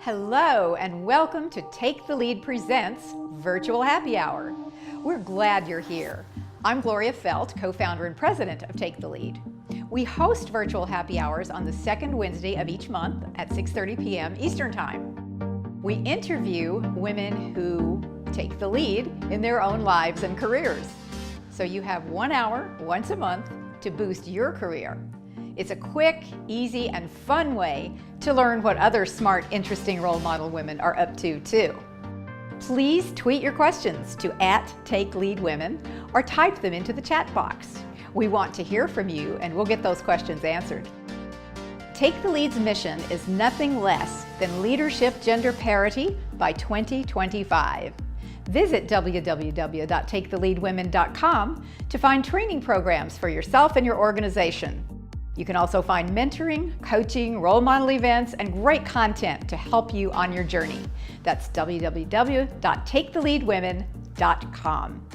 Hello and welcome to Take the Lead Presents Virtual Happy Hour. We're glad you're here. I'm Gloria Felt, co-founder and president of Take the Lead. We host virtual happy hours on the second Wednesday of each month at 6:30 p.m. Eastern Time. We interview women who take the lead in their own lives and careers. So you have 1 hour once a month to boost your career. It's a quick, easy, and fun way to learn what other smart, interesting role model women are up to too. Please tweet your questions to @TakeLeadWomen or type them into the chat box. We want to hear from you and we'll get those questions answered. Take the Lead's mission is nothing less than leadership gender parity by 2025. Visit www.taketheleadwomen.com to find training programs for yourself and your organization. You can also find mentoring, coaching, role model events, and great content to help you on your journey. That's www.taketheleadwomen.com.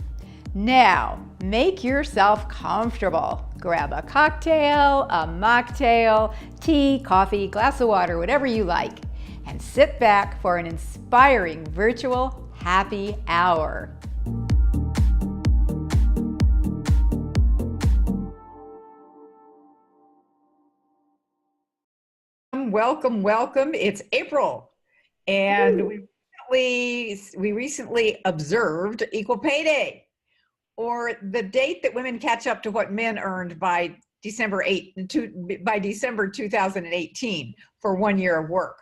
Now, make yourself comfortable. Grab a cocktail, a mocktail, tea, coffee, glass of water, whatever you like, and sit back for an inspiring virtual happy hour. Welcome, welcome. It's April, and we recently observed Equal Pay Day, or the date that women catch up to what men earned by December 2018 for 1 year of work.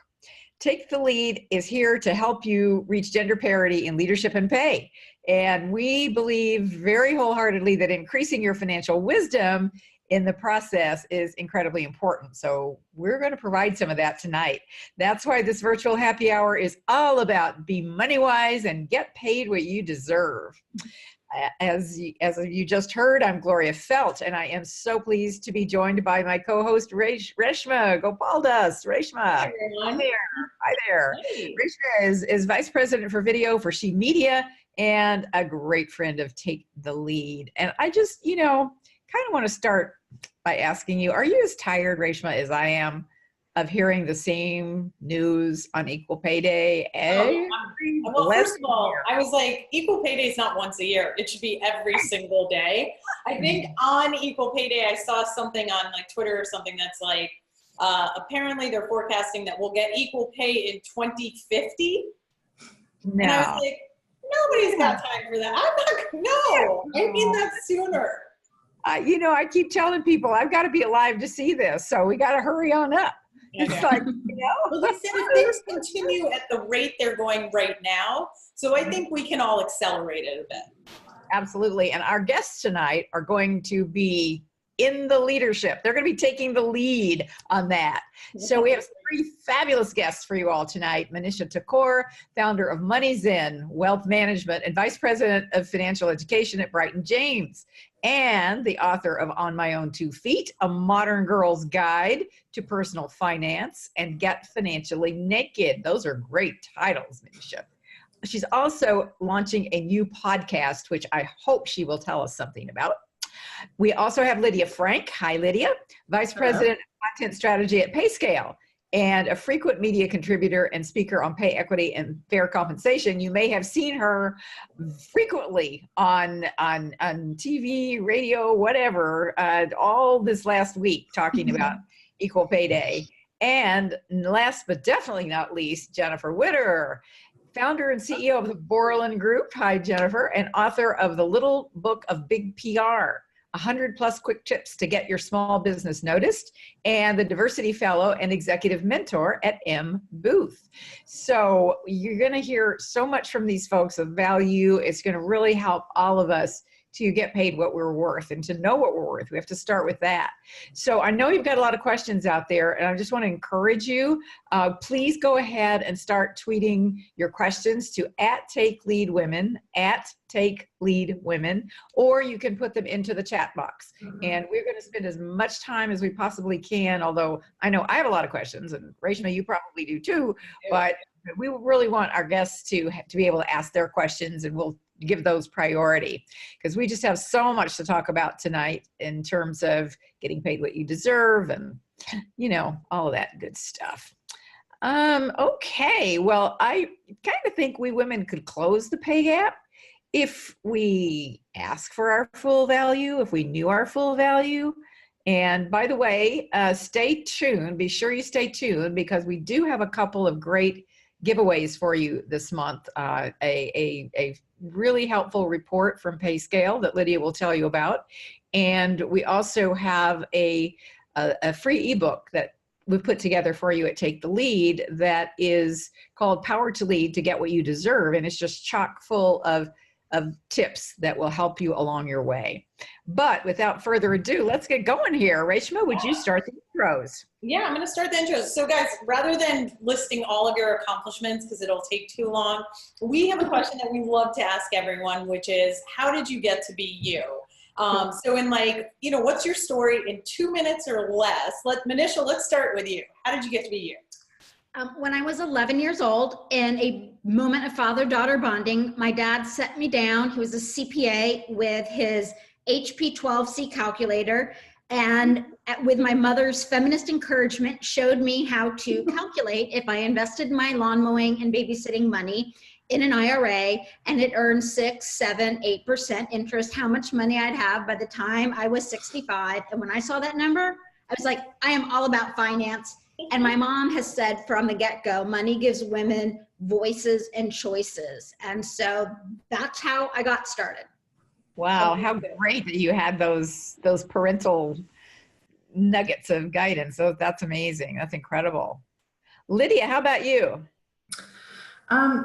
Take the Lead is here to help you reach gender parity in leadership and pay. And we believe very wholeheartedly that increasing your financial wisdom in the process is incredibly important. So we're going to provide some of that tonight. That's why this virtual happy hour is all about be money wise and get paid what you deserve. As you just heard, I'm Gloria Felt, and I am so pleased to be joined by my co-host Reshma Gopaldas. Reshma, hi there. Hi there. Hey. Reshma is Vice President for Video for She Media and a great friend of Take the Lead. And I just, kind of want to start by asking you, are you as tired, Reshma, as I am of hearing the same news on Equal Pay Day? Well, first of all, I was like, Equal Pay Day is not once a year. It should be every single day. I think on Equal Pay Day, I saw something on like Twitter or something that's like, apparently they're forecasting that we'll get equal pay in 2050. No. And I was like, nobody's got time for that. I mean that sooner. I keep telling people I've got to be alive to see this, so we got to hurry on up. Okay. It's like, Well, they said if things continue at the rate they're going right now, so I think we can all accelerate it a bit. Absolutely. And our guests tonight are going to be in the leadership. They're going to be taking the lead on that. So we have three fabulous guests for you all tonight. Manisha Thakor, founder of MoneyZen Wealth Management and Vice President of Financial Education at Brighton Jones, and the author of On My Own 2 Feet, A Modern Girl's Guide to Personal Finance and Get Financially Naked. Those are great titles, Manisha. She's also launching a new podcast, which I hope she will tell us something about. We also have Lydia Frank. Hi, Lydia. Vice President of Content Strategy at PayScale and a frequent media contributor and speaker on pay equity and fair compensation. You may have seen her frequently on TV, radio, whatever, all this last week talking about Equal Pay Day. And last but definitely not least, Jennefer Witter, founder and CEO of the Boreland Group. Hi, Jennefer, and author of the Little Book of Big PR, 100+ quick tips to get your small business noticed, and the Diversity Fellow and Executive Mentor at M Booth. So you're going to hear so much from these folks of value. It's going to really help all of us to get paid what we're worth and to know what we're worth. We have to start with that. So I know you've got a lot of questions out there, and I just want to encourage you, please go ahead and start tweeting your questions to @TakeLeadWomen, @TakeLeadWomen, or you can put them into the chat box. And we're going to spend as much time as we possibly can, although I know I have a lot of questions, and Reshma, you probably do too, but we really want our guests to be able to ask their questions, and we'll give those priority because we just have so much to talk about tonight in terms of getting paid what you deserve and all of that good stuff. Okay. Well, I kind of think we women could close the pay gap if we ask for our full value, if we knew our full value. And by the way, stay tuned. Be sure you stay tuned because we do have a couple of great giveaways for you this month. A really helpful report from PayScale that Lydia will tell you about. And we also have a free ebook that we've put together for you at Take the Lead that is called Power to Lead to Get What You Deserve. And it's just chock full of tips that will help you along your way. But without further ado, let's get going here. Reshma, would you start the intros? Yeah, I'm going to start the intros. So guys, rather than listing all of your accomplishments, because it'll take too long, we have a question that we love to ask everyone, which is, how did you get to be you? So in what's your story in 2 minutes or less? Manisha, let's start with you. How did you get to be you? When I was 11 years old, in a moment of father-daughter bonding, my dad set me down. He was a CPA with his HP 12C calculator, and with my mother's feminist encouragement, showed me how to calculate if I invested my lawn mowing and babysitting money in an IRA and it earned 6, 7, 8% interest, how much money I'd have by the time I was 65. And when I saw that number, I was like, I am all about finance. And my mom has said from the get-go, money gives women voices and choices. And so that's how I got started. Wow, how great that you had those parental nuggets of guidance. So that's amazing. That's incredible. Lydia, how about you?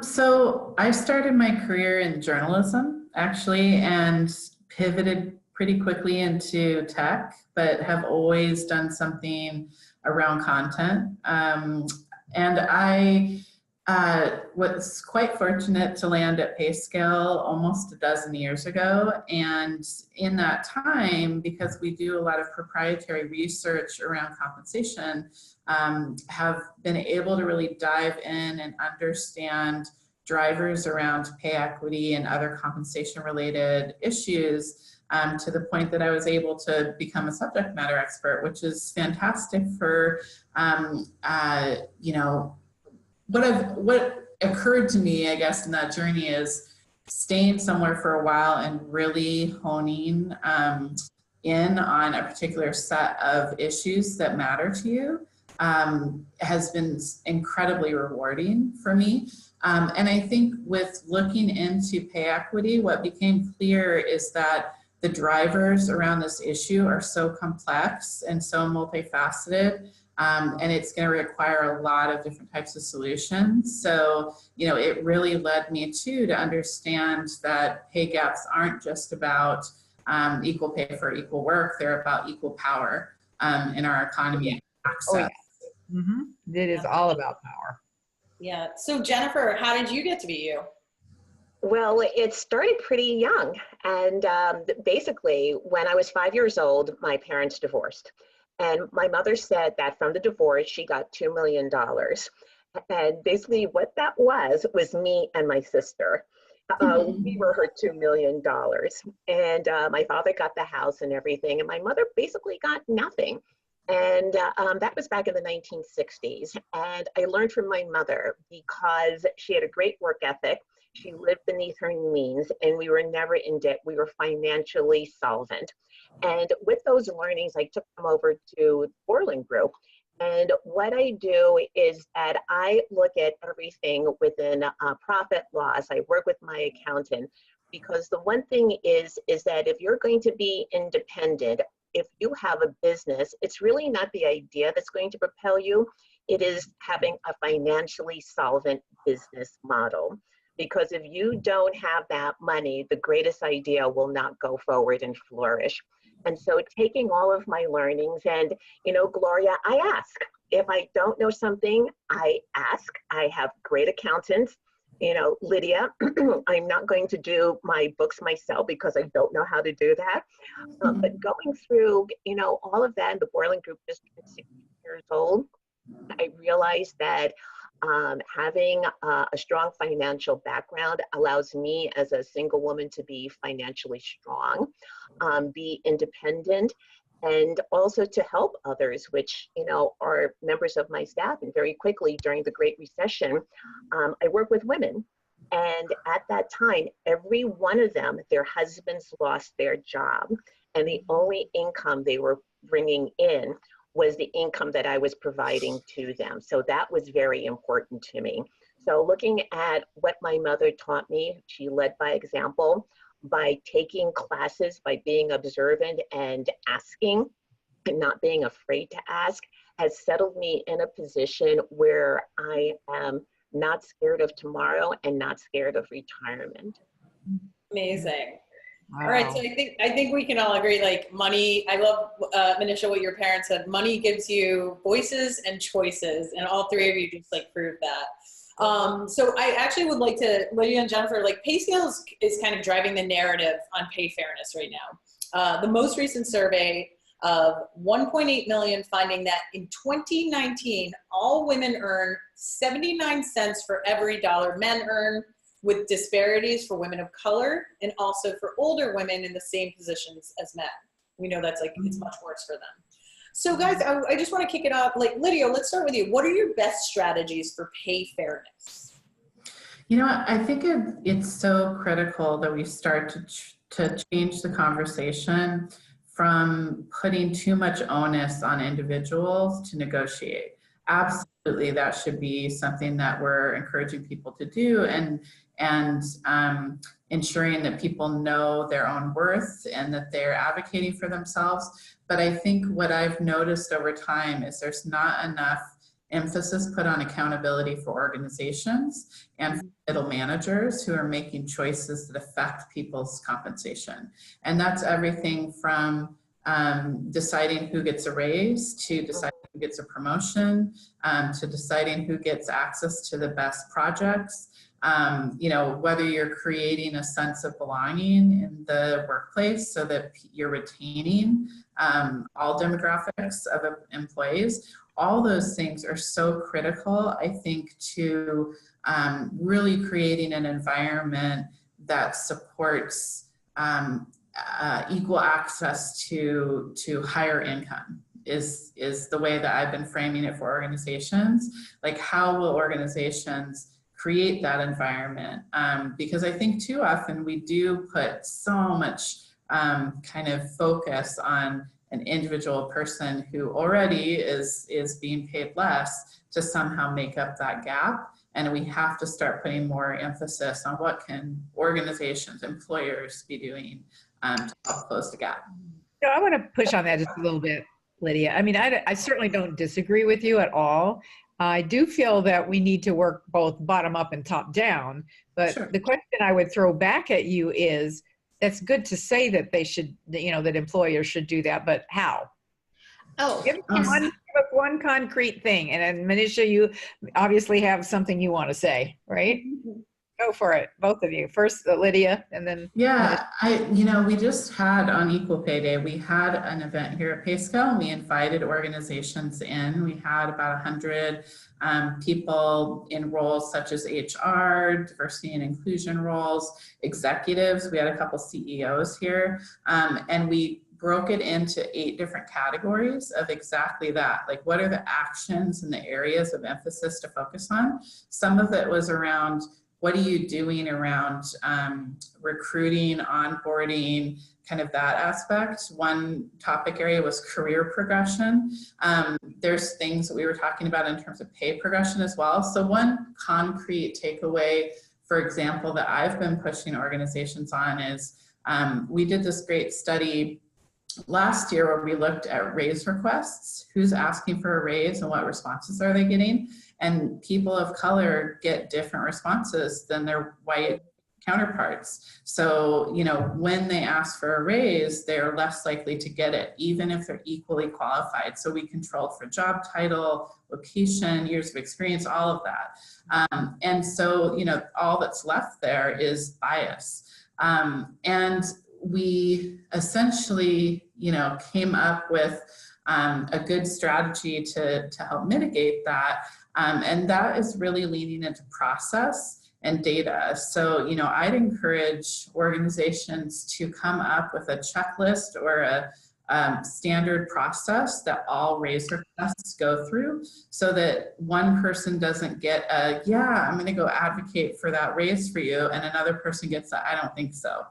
So I started my career in journalism, actually, and pivoted pretty quickly into tech, but have always done something around content. And I was quite fortunate to land at PayScale almost a dozen years ago. And in that time, because we do a lot of proprietary research around compensation, have been able to really dive in and understand drivers around pay equity and other compensation related issues, to the point that I was able to become a subject matter expert, which is fantastic for, what occurred to me, I guess, in that journey is staying somewhere for a while and really honing in on a particular set of issues that matter to you has been incredibly rewarding for me. And I think with looking into pay equity, what became clear is that the drivers around this issue are so complex and so multifaceted, and it's going to require a lot of different types of solutions. So, it really led me to understand that pay gaps aren't just about equal pay for equal work. They're about equal power in our economy and access. Oh, yeah. Mm-hmm. It is all about power. Yeah. So Jennefer, how did you get to be you? Well, it started pretty young. And basically, when I was 5 years old, my parents divorced. And my mother said that from the divorce, she got $2 million. And basically what that was me and my sister. We were her $2 million. And my father got the house and everything. And my mother basically got nothing. And that was back in the 1960s. And I learned from my mother because she had a great work ethic. She lived beneath her means, and we were never in debt. We were financially solvent. And with those learnings, I took them over to Boreland Group. And what I do is that I look at everything within profit loss. I work with my accountant, because the one thing is that if you're going to be independent, if you have a business, it's really not the idea that's going to propel you. It is having a financially solvent business model. Because if you don't have that money, the greatest idea will not go forward and flourish. And so taking all of my learnings and, Gloria, I ask. If I don't know something, I ask. I have great accountants. Lydia, I'm not going to do my books myself because I don't know how to do that. But going through, all of that, the Boreland Group is 60 years old, I realized that having a strong financial background allows me as a single woman to be financially strong, be independent, and also to help others, which, you know, are members of my staff. And very quickly during the Great Recession, I work with women. And at that time, every one of them, their husbands lost their job. And the only income they were bringing in was the income that I was providing to them. So that was very important to me. So looking at what my mother taught me, she led by example, by taking classes, by being observant and asking and not being afraid to ask, has settled me in a position where I am not scared of tomorrow and not scared of retirement. Amazing. Wow. All right, so I think we can all agree, like, money, I love, Manisha, what your parents said, money gives you voices and choices, and all three of you just like proved that. So I actually would like to, Lydia and Jennefer, like, PayScale is kind of driving the narrative on pay fairness right now. The most recent survey of 1.8 million finding that in 2019, all women earn 79 cents for every dollar men earn, with disparities for women of color and also for older women in the same positions as men. We know that's like, it's much worse for them. So guys, I just want to kick it off. Like, Lydia, let's start with you. What are your best strategies for pay fairness? You know what, I think it's so critical that we start to change the conversation from putting too much onus on individuals to negotiate. Absolutely, that should be something that we're encouraging people to do, and ensuring that people know their own worth and that they're advocating for themselves. But I think what I've noticed over time is there's not enough emphasis put on accountability for organizations and middle managers who are making choices that affect people's compensation. And that's everything from deciding who gets a raise, to deciding who gets a promotion, to deciding who gets access to the best projects. You know, whether you're creating a sense of belonging in the workplace so that you're retaining all demographics of employees, all those things are so critical, I think, to really creating an environment that supports equal access to higher income. Is the way that I've been framing it for organizations. Like, how will organizations create that environment? Because I think too often we do put so much kind of focus on an individual person who already is being paid less to somehow make up that gap. And we have to start putting more emphasis on what can organizations, employers be doing to help close the gap. So I want to push on that just a little bit, Lydia. I mean, I certainly don't disagree with you at all. I do feel that we need to work both bottom up and top down. But sure, the question I would throw back at you is, that's good to say that they should, you know, that employers should do that, but how? Oh, give us one concrete thing. And then Manisha, you obviously have something you want to say, right? Go for it, both of you. First, Lydia, and then. Yeah, we just had on Equal Pay Day, we had an event here at PayScale, and we invited organizations in. We had about 100 people in roles such as HR, diversity and inclusion roles, executives. We had a couple CEOs here, and we broke it into 8 different categories of exactly that. Like, what are the actions and the areas of emphasis to focus on? Some of it was around, what are you doing around recruiting, onboarding, kind of that aspect. One topic area was career progression. There's things that we were talking about in terms of pay progression as well. So one concrete takeaway, for example, that I've been pushing organizations on is, we did this great study last year where we looked at raise requests, who's asking for a raise and what responses are they getting. And people of color get different responses than their white counterparts. So, you know, when they ask for a raise, they're less likely to get it, even if they're equally qualified. So we controlled for job title, location, years of experience, all of that. And so, you know, all that's left there is bias. And we essentially, you know, came up with a good strategy to help mitigate that. And that is really leaning into process and data. So, you know, I'd encourage organizations to come up with a checklist or standard process that all raise requests go through, so that one person doesn't get a, yeah, I'm going to go advocate for that raise for you, and another person gets a, I don't think so.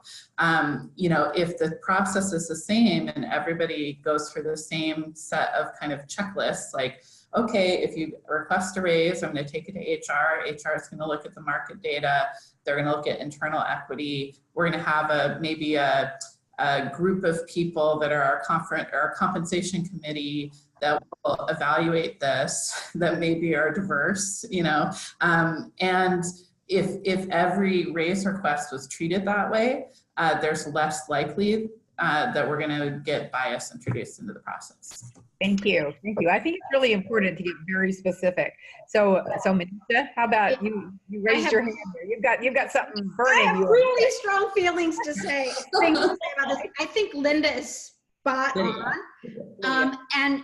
You know, if the process is the same and everybody goes through the same set of kind of checklists, like, okay, if you request a raise, I'm going to take it to HR. HR is going to look at the market data. They're going to look at internal equity. We're going to have maybe a group of people that are our compensation committee that will evaluate this, that maybe are diverse, you know. And if every raise request was treated that way, there's less likely that we're going to get bias introduced into the process. Thank you. Thank you. I think it's really important to get very specific. So Manisha, how about you? You raised your hand there. You've got something burning. I have really strong feelings to say. Things to say about this. I think Linda is spot on. And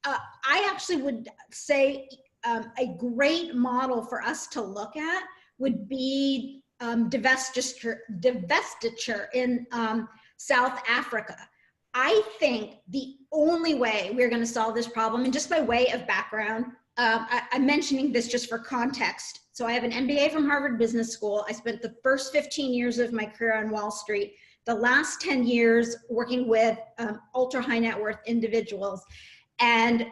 I actually would say a great model for us to look at would be divestiture in South Africa. I think the only way we're going to solve this problem, and just by way of background, I'm mentioning this just for context. So I have an MBA from Harvard Business School. I spent the first 15 years of my career on Wall Street, the last 10 years working with ultra high net worth individuals. And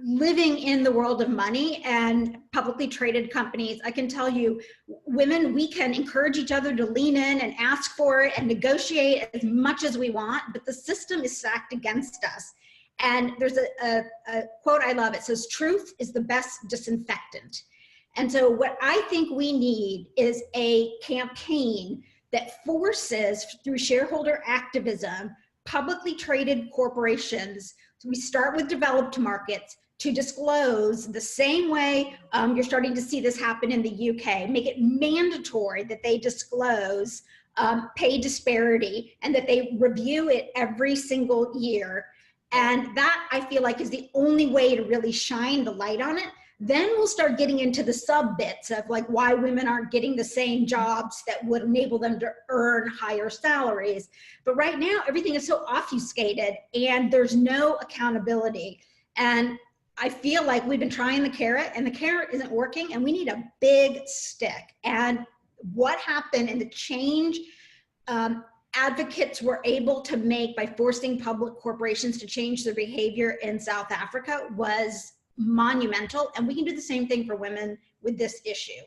living in the world of money and publicly traded companies, I can tell you, women, we can encourage each other to lean in and ask for it and negotiate as much as we want, but the system is stacked against us. And there's a quote I love. It says, truth is the best disinfectant. And so what I think we need is a campaign that forces, through shareholder activism, publicly traded corporations, so we start with developed markets, to disclose the same way you're starting to see this happen in the UK, make it mandatory that they disclose pay disparity and that they review it every single year. And that, I feel like, is the only way to really shine the light on it. Then we'll start getting into the sub bits of like why women aren't getting the same jobs that would enable them to earn higher salaries. But right now, everything is so obfuscated and there's no accountability. And I feel like we've been trying the carrot and the carrot isn't working, and we need a big stick. And what happened and the change advocates were able to make by forcing public corporations to change their behavior in South Africa was monumental. And we can do the same thing for women with this issue.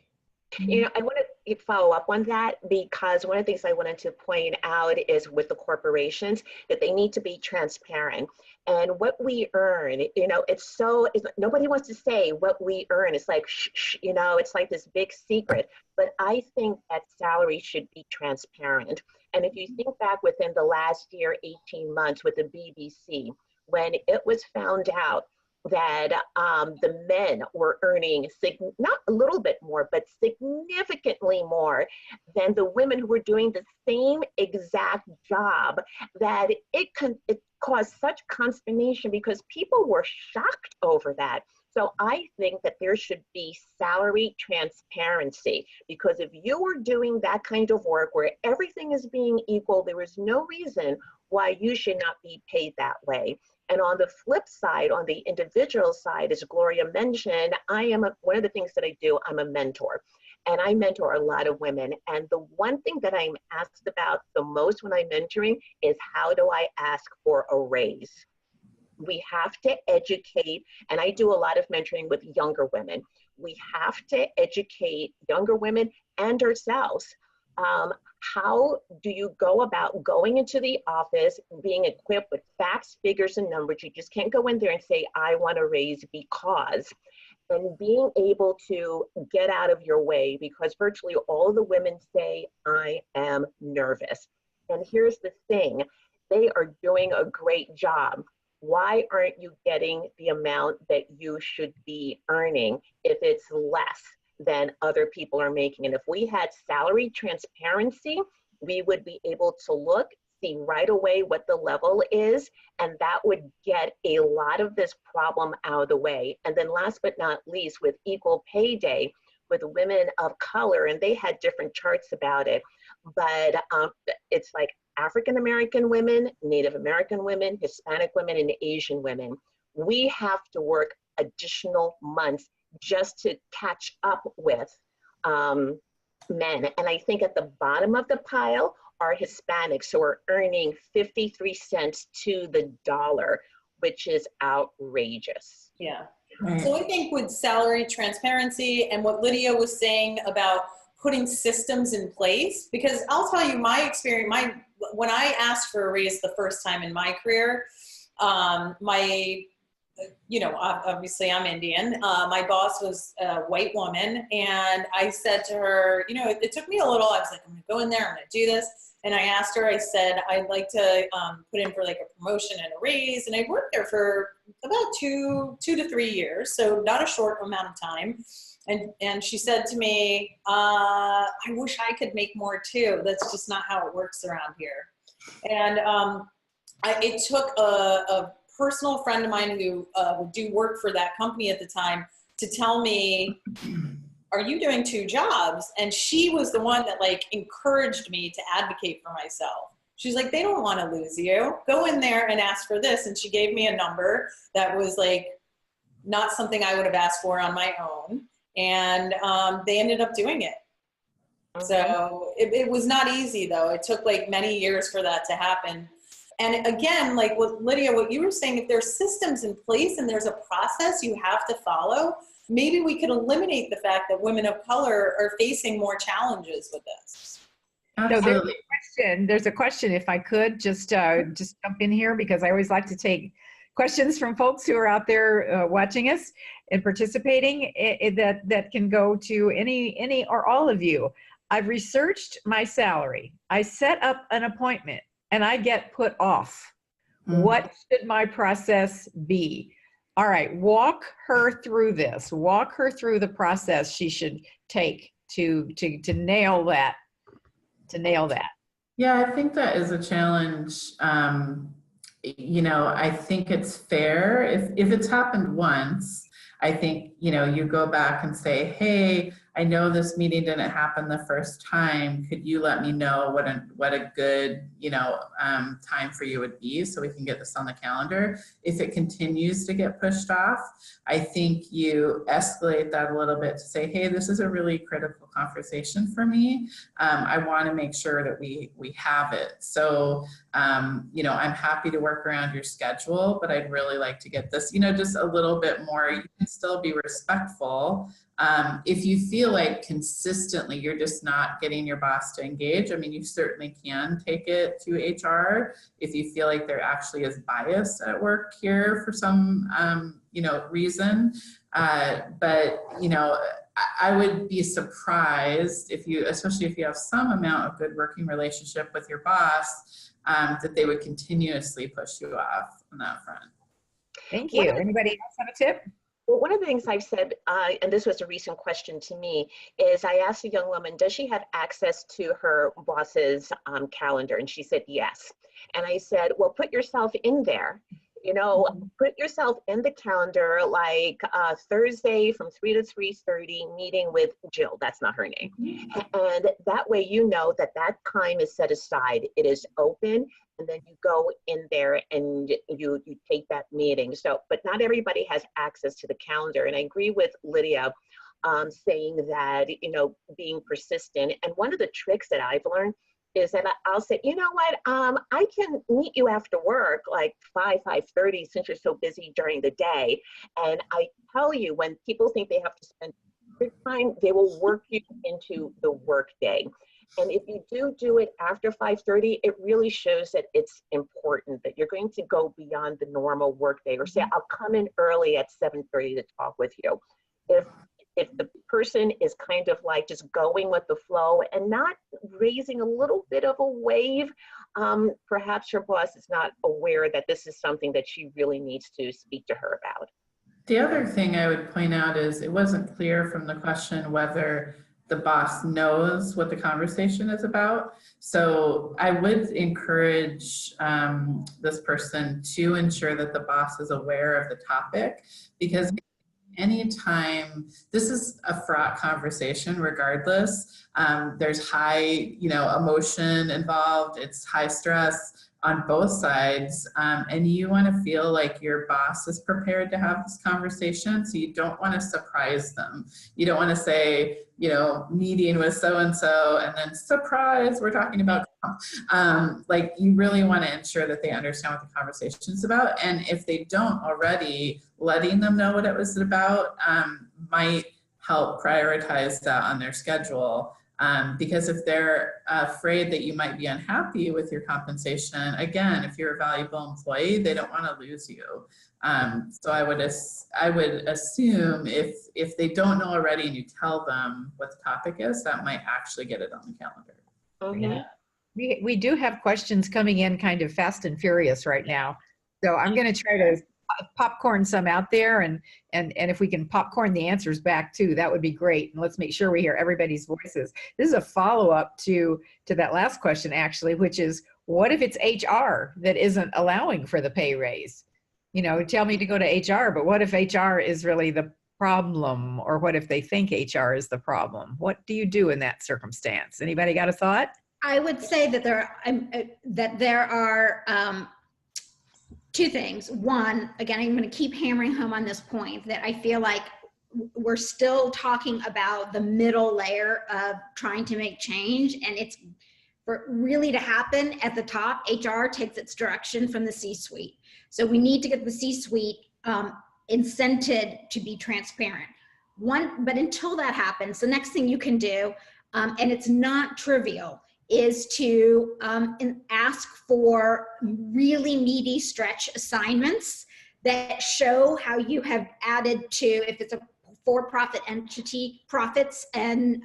You know, I want to follow up on that, because one of the things I wanted to point out is with the corporations that they need to be transparent. And what we earn, you know, it's nobody wants to say what we earn. It's like, shh, you know, it's like this big secret. But I think that salary should be transparent. And if you think back within the last year, 18 months with the BBC, when it was found out that the men were earning not a little bit more, but significantly more than the women who were doing the same exact job, that it caused such consternation because people were shocked over that. So I think that there should be salary transparency, because if you were doing that kind of work where everything is being equal, there is no reason why you should not be paid that way. And on the flip side, on the individual side, as Gloria mentioned, one of the things that I do, I'm a mentor. And I mentor a lot of women. And the one thing that I'm asked about the most when I'm mentoring is, how do I ask for a raise? We have to educate, and I do a lot of mentoring with younger women. We have to educate younger women and ourselves. How do you go about going into the office, being equipped with facts, figures, and numbers? You just can't go in there and say, I want to raise because. And being able to get out of your way, because virtually all the women say, I am nervous. And here's the thing, they are doing a great job. Why aren't you getting the amount that you should be earning if it's less than other people are making? And if we had salary transparency, we would be able to look, see right away what the level is, and that would get a lot of this problem out of the way. And then last but not least, with Equal Pay Day, with women of color, and they had different charts about it, but it's like African American women, Native American women, Hispanic women, and Asian women. We have to work additional months just to catch up with men. And I think at the bottom of the pile are Hispanics who are earning 53 cents to the dollar, which is outrageous. Yeah. Right. So I think with salary transparency and what Lydia was saying about putting systems in place, because I'll tell you my experience, when I asked for a raise the first time in my career, obviously I'm Indian. My boss was a white woman, and I said to her, it took me a little, I was like, I'm gonna go in there, I'm gonna do this. And I asked her, I said, I'd like to put in for like a promotion and a raise. And I worked there for about two to 3 years. So not a short amount of time. And she said to me, I wish I could make more too. That's just not how it works around here. And it took a personal friend of mine who would do work for that company at the time to tell me, are you doing 2 jobs? And she was the one that like encouraged me to advocate for myself. She's like, they don't want to lose you. Go in there and ask for this. And she gave me a number that was like not something I would have asked for on my own. And they ended up doing it. Okay. So it was not easy though. It took like many years for that to happen. And again, like what Lydia, what you were saying, if there's systems in place and there's a process you have to follow, maybe we could eliminate the fact that women of color are facing more challenges with this. So there's a question, if I could just jump in here, because I always like to take questions from folks who are out there watching us and participating that can go to any or all of you. I've researched my salary. I set up an appointment and I get put off. Mm-hmm. What should my process be? All right, walk her through this. Walk her through the process she should take to nail that. To nail that. Yeah, I think that is a challenge. I think it's fair if it's happened once. I think you go back and say, hey, I know this meeting didn't happen the first time. Could you let me know what a good time for you would be so we can get this on the calendar? If it continues to get pushed off, I think you escalate that a little bit to say, hey, this is a really critical conversation for me. I want to make sure that we have it. So I'm happy to work around your schedule, but I'd really like to get this, just a little bit more. You can still be respectful. If you feel like consistently you're just not getting your boss to engage, I mean, you certainly can take it to HR if you feel like there actually is bias at work here for some, reason. But I would be surprised especially if you have some amount of good working relationship with your boss, that they would continuously push you off on that front. Thank you. Anybody else have a tip? Well, one of the things I've said, and this was a recent question to me, is I asked a young woman, does she have access to her boss's calendar? And she said, yes. And I said, well, put yourself in there. Put yourself in the calendar, like Thursday from 3 to 3:30, meeting with Jill. That's not her name. And that way that time is set aside. It is open. And then you go in there and you take that meeting. So, but not everybody has access to the calendar. And I agree with Lydia saying that, being persistent. And one of the tricks that I've learned is that I'll say, I can meet you after work, like 5:30, since you're so busy during the day. And I tell you, when people think they have to spend time, they will work you into the work day. And if you do it after 5:30, it really shows that it's important, that you're going to go beyond the normal workday, or say, I'll come in early at 7:30 to talk with you. If the person is kind of like just going with the flow and not raising a little bit of a wave, perhaps your boss is not aware that this is something that she really needs to speak to her about. The other thing I would point out is it wasn't clear from the question whether the boss knows what the conversation is about. So I would encourage this person to ensure that the boss is aware of the topic, because anytime, this is a fraught conversation regardless. There's high, emotion involved. It's high stress on both sides. And you want to feel like your boss is prepared to have this conversation. So you don't want to surprise them. You don't want to say, meeting with so-and-so and then surprise, we're talking about, like you really want to ensure that they understand what the conversation is about. And if they don't already, letting them know what it was about might help prioritize that on their schedule. Because if they're afraid that you might be unhappy with your compensation, again, if you're a valuable employee, they don't want to lose you. So I would assume if they don't know already and you tell them what the topic is, that might actually get it on the calendar. Yeah. We do have questions coming in kind of fast and furious right now. So I'm going to try to popcorn some out there, and if we can popcorn the answers back too, that would be great. And let's make sure we hear everybody's voices. This is a follow-up to that last question, actually, which is, what if it's HR that isn't allowing for the pay raise? Tell me to go to HR, but what if HR is really the problem? Or what if they think HR is the problem? What do you do in that circumstance? Anybody got a thought? I would say that there are two things. One, again, I'm going to keep hammering home on this point that I feel like we're still talking about the middle layer of trying to make change, and it's for really to happen at the top. HR takes its direction from the C-suite. So we need to get the C-suite incented to be transparent. But until that happens, the next thing you can do, and it's not trivial, is to ask for really meaty stretch assignments that show how you have added to, if it's a for-profit entity, profits and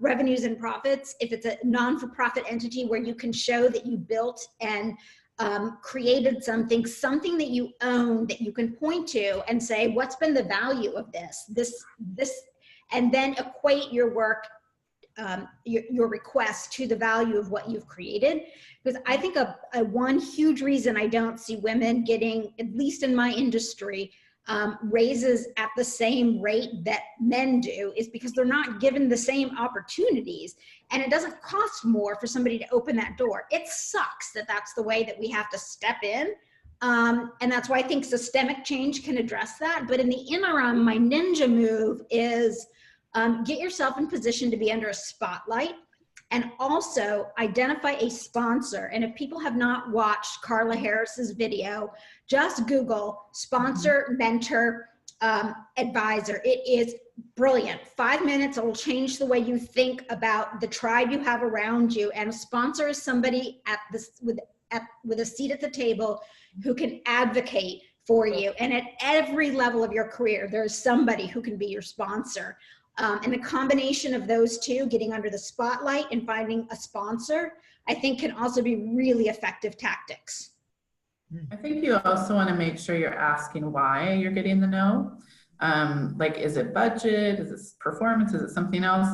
revenues and profits. If it's a non-for-profit entity, where you can show that you built and created something that you own, that you can point to and say, what's been the value of this, and then equate your work, your request to the value of what you've created. Because I think one huge reason I don't see women getting, at least in my industry, raises at the same rate that men do is because they're not given the same opportunities, and it doesn't cost more for somebody to open that door. It sucks that that's the way that we have to step in. And that's why I think systemic change can address that. But in the interim, my ninja move is get yourself in position to be under a spotlight, and also identify a sponsor. And if people have not watched Carla Harris's video, just Google sponsor, mentor, advisor. It is brilliant. 5 minutes, it will change the way you think about the tribe you have around you. And a sponsor is somebody with a seat at the table who can advocate for you. And at every level of your career, there's somebody who can be your sponsor. And the combination of those two, getting under the spotlight and finding a sponsor, I think can also be really effective tactics. I think you also want to make sure you're asking why you're getting the no. Like, is it budget? Is it performance? Is it something else?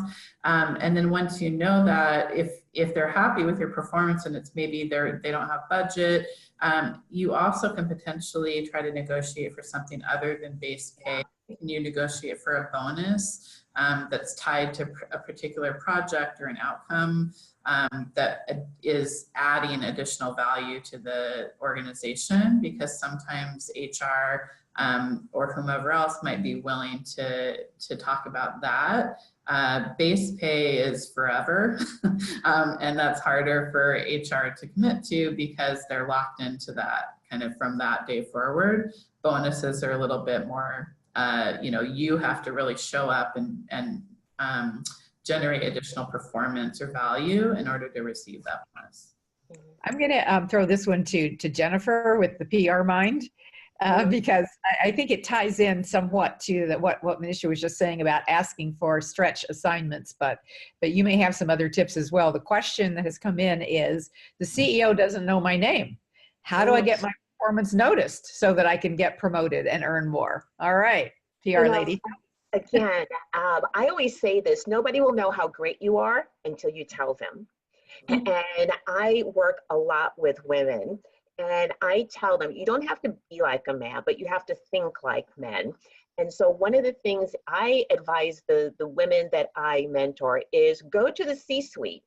And then once you know that, if they're happy with your performance and it's maybe they don't have budget, you also can potentially try to negotiate for something other than base pay. Can you negotiate for a bonus that's tied to a particular project or an outcome that is adding additional value to the organization? Because sometimes HR or whomever else might be willing to talk about that. Base pay is forever, and that's harder for HR to commit to because they're locked into that kind of from that day forward. Bonuses are a little bit more, you have to really show up and generate additional performance or value in order to receive that bonus. I'm going to throw this one to Jennefer with the PR mind. Because I think it ties in somewhat to what Manisha was just saying about asking for stretch assignments, but you may have some other tips as well. The question that has come in is, the CEO doesn't know my name. How do I get my performance noticed so that I can get promoted and earn more? All right, PR lady. Again, I always say this, nobody will know how great you are until you tell them. And I work a lot with women. And I tell them, you don't have to be like a man, but you have to think like men. And so one of the things I advise the women that I mentor is go to the C-suite.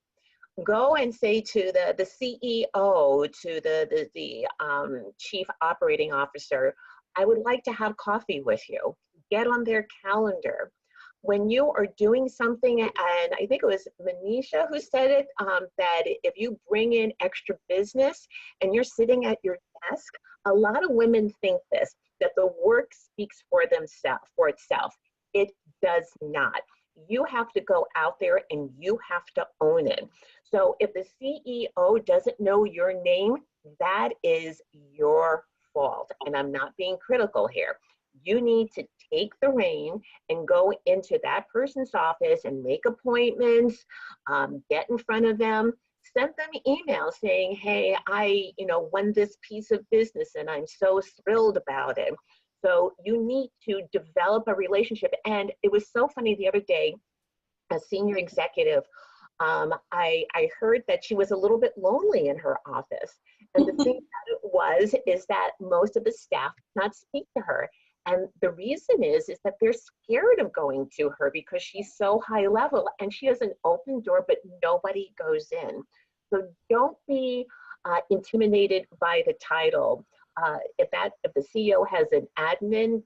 Go and say to the CEO, to the chief operating officer, I would like to have coffee with you. Get on their calendar. When you are doing something, and I think it was Manisha who said it, that if you bring in extra business and you're sitting at your desk, a lot of women think this, that the work speaks for itself. It does not. You have to go out there and you have to own it. So if the CEO doesn't know your name, that is your fault. And I'm not being critical here. You need to take the reign and go into that person's office and make appointments, get in front of them, send them emails saying, hey, I won this piece of business and I'm so thrilled about it. So you need to develop a relationship. And it was so funny the other day, a senior executive, I heard that she was a little bit lonely in her office. And the thing that it is that most of the staff did not speak to her. And the reason is that they're scared of going to her because she's so high level and she has an open door, but nobody goes in. So don't be intimidated by the title. If the CEO has an admin,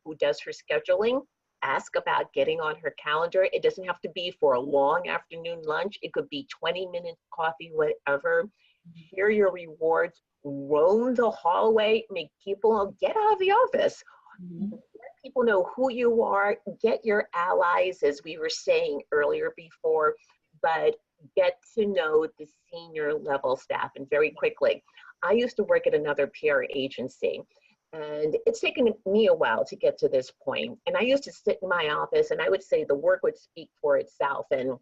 who does her scheduling, ask about getting on her calendar. It doesn't have to be for a long afternoon lunch. It could be 20 minutes coffee, whatever. Share your rewards, roam the hallway, make people get out of the office. Let people know who you are, get your allies, as we were saying earlier before, but get to know the senior level staff. And very quickly, I used to work at another PR agency, and it's taken me a while to get to this point. And I used to sit in my office and I would say the work would speak for itself. And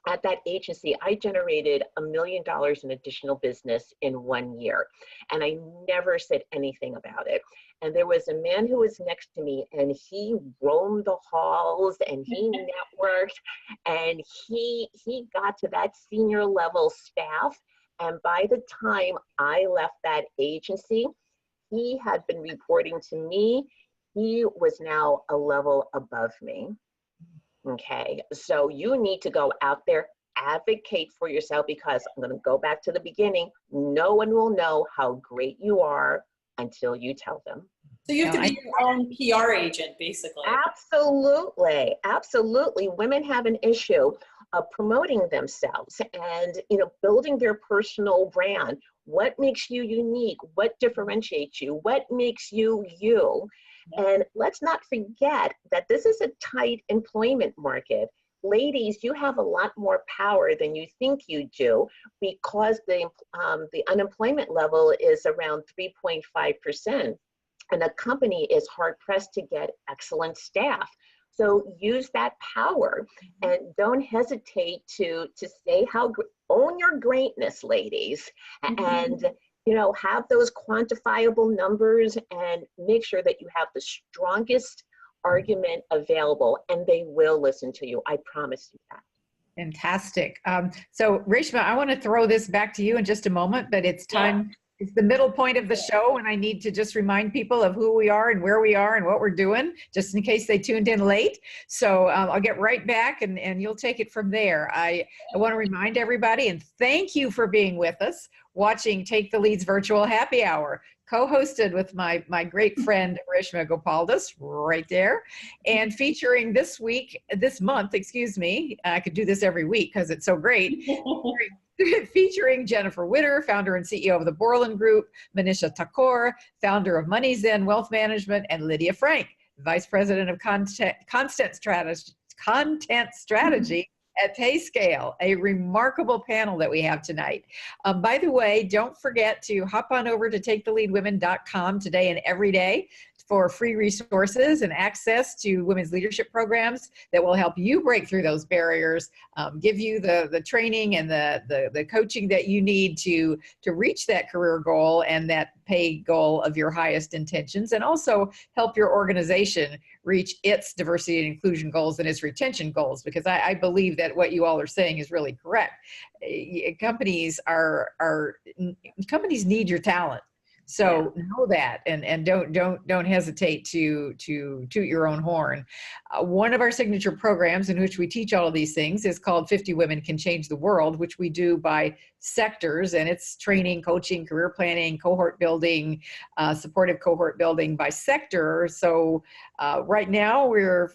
at that agency, I generated $1 million in additional business in 1 year. And I never said anything about it. And there was a man who was next to me and he roamed the halls and he networked and he got to that senior level staff. And by the time I left that agency, he had been reporting to me. He was now a level above me. Okay, so you need to go out there, advocate for yourself, because I'm going to go back to the beginning. No one will know how great you are until you tell them. So you have to be your own PR agent, basically. Absolutely, absolutely. Women have an issue of promoting themselves and building their personal brand. What makes you unique? What differentiates you? What makes you you? And let's not forget that this is a tight employment market. Ladies, you have a lot more power than you think you do because the unemployment level is around 3.5%. And a company is hard pressed to get excellent staff. So use that power and don't hesitate to say own your greatness, ladies, and have those quantifiable numbers and make sure that you have the strongest argument available, and they will listen to you. I promise you that. Fantastic. So Reshma, I want to throw this back to you in just a moment, but it's time. Yeah. It's the middle point of the show, and I need to just remind people of who we are and where we are and what we're doing, just in case they tuned in late. So I'll get right back, and you'll take it from there. I want to remind everybody, and thank you for being with us, watching Take the Lead's virtual happy hour, co-hosted with my great friend Reshma Gopaldas, right there, and featuring this month, I could do this every week because it's so great. Featuring Jennefer Witter, founder and CEO of the Boreland Group, Manisha Thakor, founder of MoneyZen Wealth Management, and Lydia Frank, Vice President of Content Strategy at PayScale. A remarkable panel that we have tonight. By the way, don't forget to hop on over to taketheleadwomen.com today and every day for free resources and access to women's leadership programs that will help you break through those barriers, give you the training and the coaching that you need to reach that career goal and that pay goal of your highest intentions, and also help your organization reach its diversity and inclusion goals and its retention goals, because I believe that what you all are saying is really correct. Companies need your talent. So know that, and don't hesitate to toot your own horn. One of our signature programs in which we teach all of these things is called 50 Women Can Change the World, which we do by sectors, and it's training, coaching, career planning, cohort building, supportive cohort building by sector. So right now we're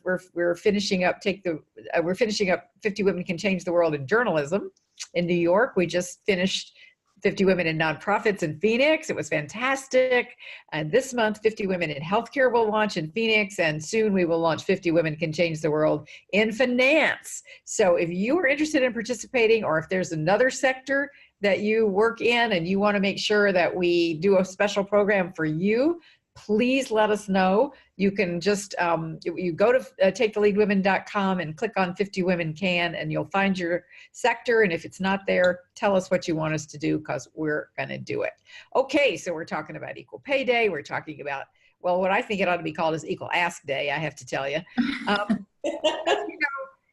finishing up 50 Women Can Change the World in journalism in New York. We just finished 50 Women in Nonprofits in Phoenix. It was fantastic. And this month, 50 Women in Healthcare will launch in Phoenix, and soon we will launch 50 Women Can Change the World in Finance. So if you are interested in participating, or if there's another sector that you work in and you want to make sure that we do a special program for you, please let us know. You can just, you go to taketheleadwomen.com and click on 50 Women Can, and you'll find your sector. And if it's not there, tell us what you want us to do, because we're going to do it. Okay, so we're talking about Equal Pay Day. We're talking about, well, what I think it ought to be called is Equal Ask Day, I have to tell you.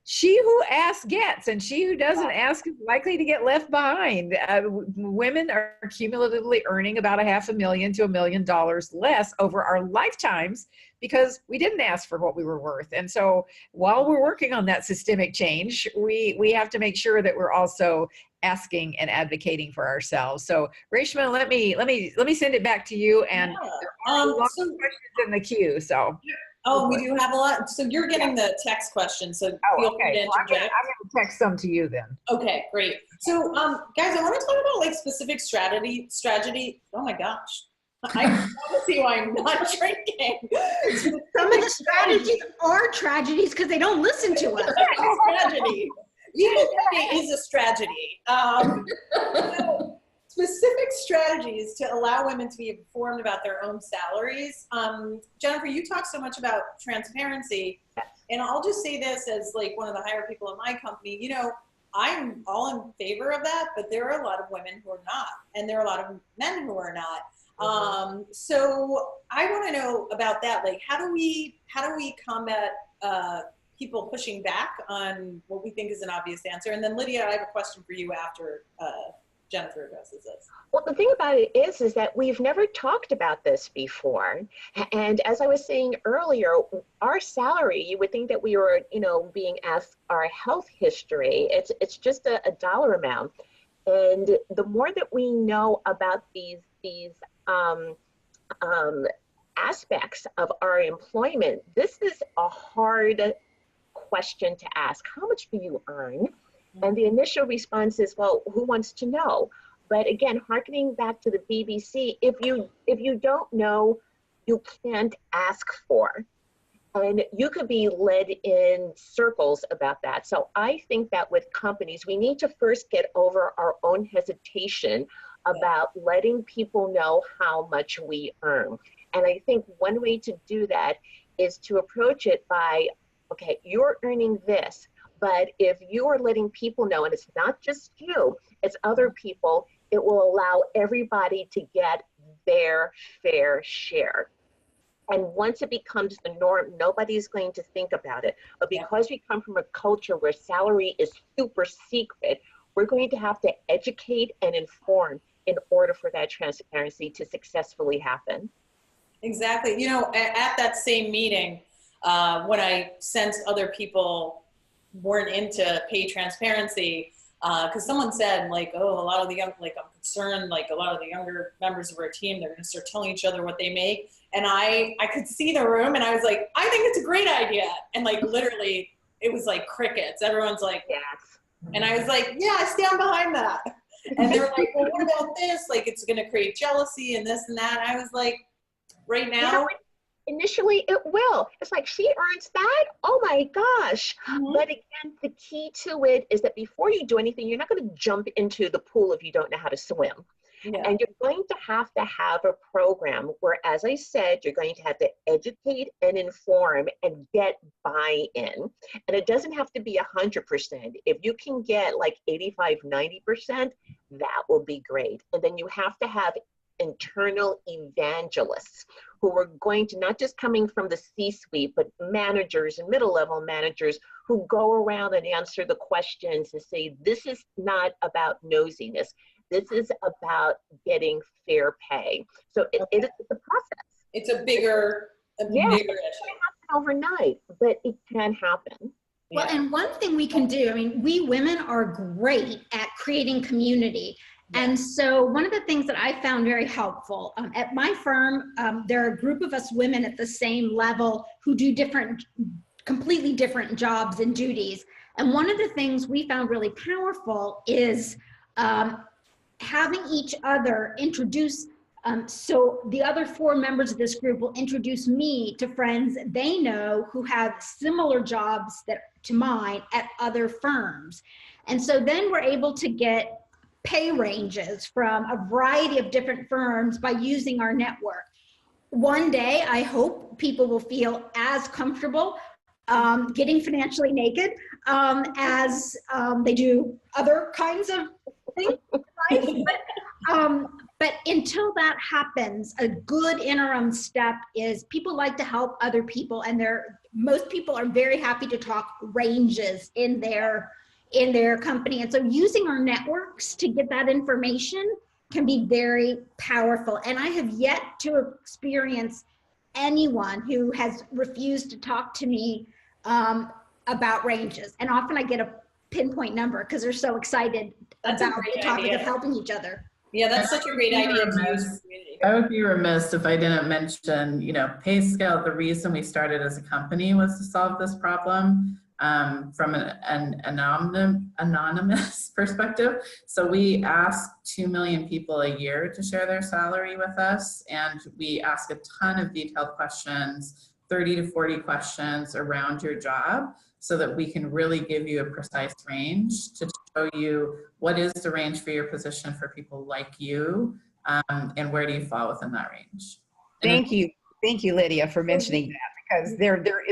She who asks gets, and she who doesn't ask is likely to get left behind. Women are cumulatively earning about $500,000 to $1 million less over our lifetimes because we didn't ask for what we were worth. And so while we're working on that systemic change, we have to make sure that we're also asking and advocating for ourselves. So Reshma, let me send it back to you. And there are lots of questions in the queue. So. Oh, we do have a lot. So you're getting the text questions. So feel free to interject. I'm going to text some to you then. Okay, great. So guys, I want to talk about like specific strategy. Oh my gosh. I want to see why I'm not drinking. Some of the strategies are tragedies because they don't listen to us. Tragedy. Equal pay is a strategy. So, specific strategies to allow women to be informed about their own salaries. Jennefer, you talk so much about transparency, and I'll just say this as like one of the higher people in my company, you know, I'm all in favor of that, but there are a lot of women who are not, and there are a lot of men who are not. So I want to know about that. Like, how do we combat people pushing back on what we think is an obvious answer? And then Lydia, I have a question for you after Jennefer addresses this. Well, the thing about it is that we've never talked about this before. And as I was saying earlier, our salary, you would think that we were, you know, being asked our health history. It's just a dollar amount. And the more that we know about these aspects of our employment, this is a hard question to ask. How much do you earn? And the initial response is, well, who wants to know? But again, hearkening back to the BBC, if you don't know, you can't ask for. And you could be led in circles about that. So I think that with companies, we need to first get over our own hesitation about letting people know how much we earn. And I think one way to do that is to approach it by, okay, you're earning this. But if you are letting people know, and it's not just you, it's other people, it will allow everybody to get their fair share. And once it becomes the norm, nobody's going to think about it. But because we come from a culture where salary is super secret, we're going to have to educate and inform in order for that transparency to successfully happen. Exactly. You know, at that same meeting, when I sensed other people weren't into pay transparency, because someone said like, oh, a lot of the young, like I'm concerned, like a lot of the younger members of our team, they're going to start telling each other what they make. And I could see the room and I was like, I think it's a great idea. And like, literally it was like crickets. Everyone's like, yes. And I was like, yeah, I stand behind that. And they were like, well, what about this? Like, it's going to create jealousy and this and that. And I was like, right now, you know, initially it will. It's like, she earns that? Oh my gosh. Mm-hmm. But again, the key to it is that before you do anything, you're not going to jump into the pool if you don't know how to swim. Yeah. And you're going to have a program where, as I said, you're going to have to educate and inform and get buy-in. And it doesn't have to be 100%. If you can get like 85, 90%, that will be great. And then you have to have internal evangelists who are going to, not just coming from the C-suite, but managers and middle-level managers who go around and answer the questions and say, this is not about nosiness. This is about getting fair pay. So it's a process. It's a bigger issue. It can't happen overnight, but it can happen. Well, and one thing we can do, I mean, we women are great at creating community. And so one of the things that I found very helpful, at my firm, there are a group of us women at the same level who do completely different jobs and duties. And one of the things we found really powerful is having each other introduce, so the other 4 members of this group will introduce me to friends they know who have similar jobs to mine at other firms. And so then we're able to get pay ranges from a variety of different firms by using our network. One day, I hope people will feel as comfortable getting financially naked as they do other kinds of things in life. But until that happens, a good interim step is people like to help other people, and most people are very happy to talk ranges in their company. And so using our networks to get that information can be very powerful. And I have yet to experience anyone who has refused to talk to me about ranges. And often I get a pinpoint number because they're so excited about the topic of helping each other. Yeah, that's such a great idea. I would be remiss if I didn't mention, PayScale. The reason we started as a company was to solve this problem from an anonymous perspective. So we ask 2 million people a year to share their salary with us, and we ask a ton of detailed questions, 30 to 40 questions around your job, so that we can really give you a precise range to show you what is the range for your position for people like you, and where do you fall within that range. Thank you, Lydia, for mentioning that, because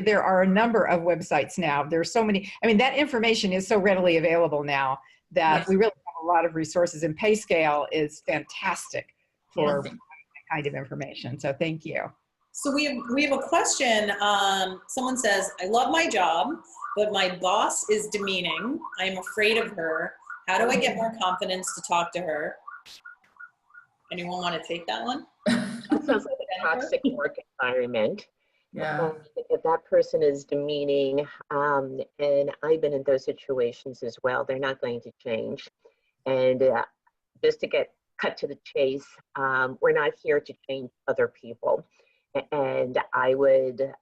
there are a number of websites now. There's so many. I mean, that information is so readily available now that we really have a lot of resources, and PayScale is fantastic for that kind of information. So thank you. So we have a question. Someone says, I love my job, but my boss is demeaning. I am afraid of her. How do I get more confidence to talk to her? Anyone want to take that one? That sounds like a toxic work environment. Yeah. If that person is demeaning, and I've been in those situations as well, they're not going to change. And just to get cut to the chase, we're not here to change other people. And I would,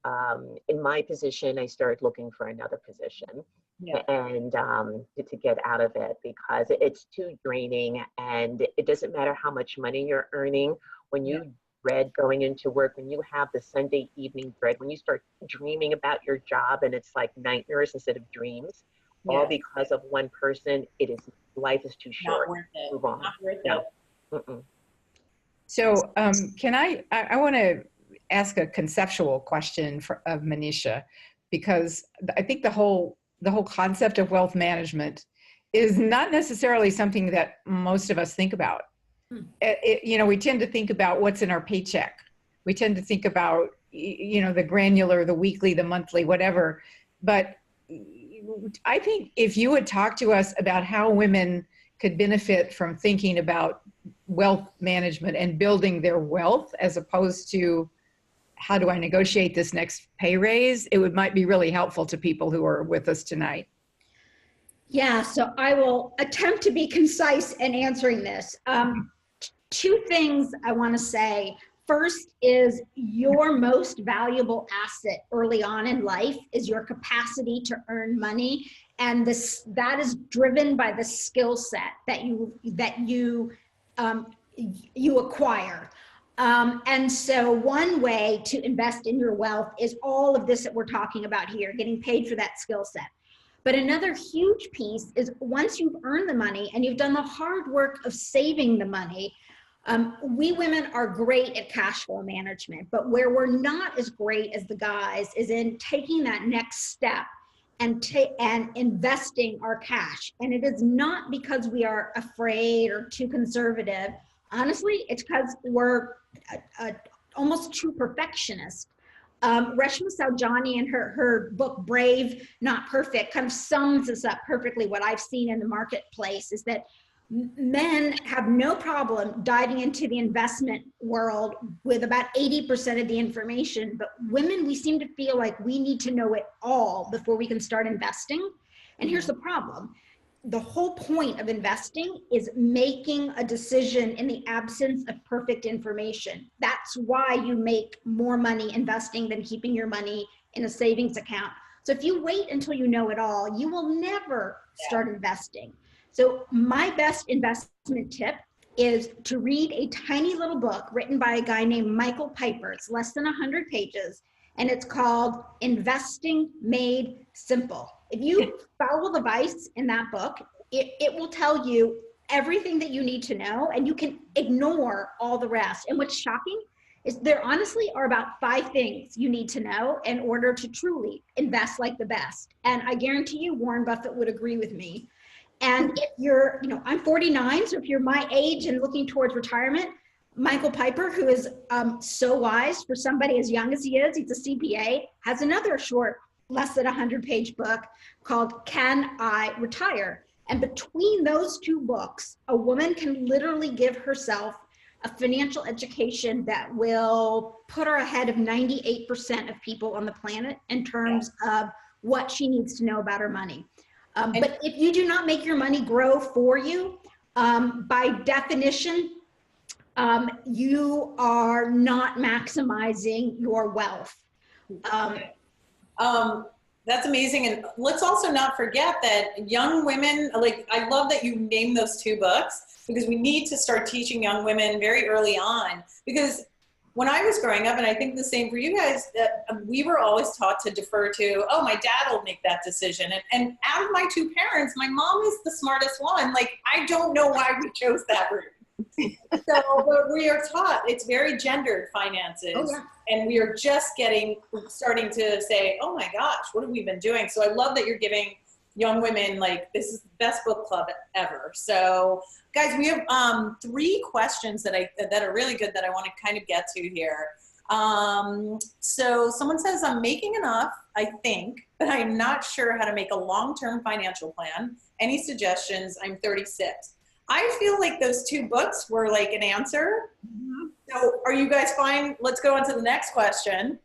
in my position, I started looking for another position, and to get out of it, because it's too draining, and it doesn't matter how much money you're earning. When you dread going into work, when you have the Sunday evening dread, when you start dreaming about your job and it's like nightmares instead of dreams, all because of one person, life is too short. Not worth it. Move on. Not worth No. it. Mm-mm. So can I want to ask a conceptual question of Manisha, because I think the whole concept of wealth management is not necessarily something that most of us think about. We tend to think about what's in our paycheck. We tend to think about, the granular, the weekly, the monthly, whatever. But I think if you would talk to us about how women could benefit from thinking about wealth management and building their wealth, as opposed to how do I negotiate this next pay raise, it might be really helpful to people who are with us tonight. Yeah, so I will attempt to be concise in answering this. 2 things I want to say. First is your most valuable asset early on in life is your capacity to earn money, and that is driven by the skill set that you acquire. And so one way to invest in your wealth is all of this that we're talking about here, getting paid for that skill set. But another huge piece is once you've earned the money and you've done the hard work of saving the money, we women are great at cash flow management, but where we're not as great as the guys is in taking that next step and investing our cash. And it is not because we are afraid or too conservative. Honestly, it's because we're almost too perfectionist. Reshma Saujani in her book, Brave, Not Perfect, kind of sums this up perfectly. What I've seen in the marketplace is that Men have no problem diving into the investment world with about 80% of the information, but women, we seem to feel like we need to know it all before we can start investing. And here's the problem. The whole point of investing is making a decision in the absence of perfect information. That's why you make more money investing than keeping your money in a savings account. So if you wait until you know it all, you will never start investing. So my best investment tip is to read a tiny little book written by a guy named Michael Piper. It's less than 100 pages, and it's called Investing Made Simple. If you follow the advice in that book, it will tell you everything that you need to know, and you can ignore all the rest. And what's shocking is there honestly are about 5 things you need to know in order to truly invest like the best. And I guarantee you Warren Buffett would agree with me. And if you're, I'm 49, so if you're my age and looking towards retirement, Michael Piper, who is so wise for somebody as young as he is, he's a CPA, has another short, less than 100-page book called Can I Retire? And between those 2 books, a woman can literally give herself a financial education that will put her ahead of 98% of people on the planet in terms of what she needs to know about her money. But if you do not make your money grow for you, by definition, you are not maximizing your wealth. That's amazing. And let's also not forget that young women, like, I love that you named those 2 books, because we need to start teaching young women very early on. Because when I was growing up, and I think the same for you guys, that we were always taught to defer to, oh, my dad will make that decision. And out of my 2 parents, my mom is the smartest one. Like, I don't know why we chose that route. So but we are taught it's very gendered finances. Oh, yeah. And we are just starting to say, oh my gosh, what have we been doing? So I love that you're giving young women, like, this is the best book club ever. So guys, we have 3 questions that are really good that I want to kind of get to here. So someone says, I'm making enough, I think, but I'm not sure how to make a long-term financial plan. Any suggestions? I'm 36. I feel like those 2 books were like an answer. Mm-hmm. So are you guys fine? Let's go on to the next question.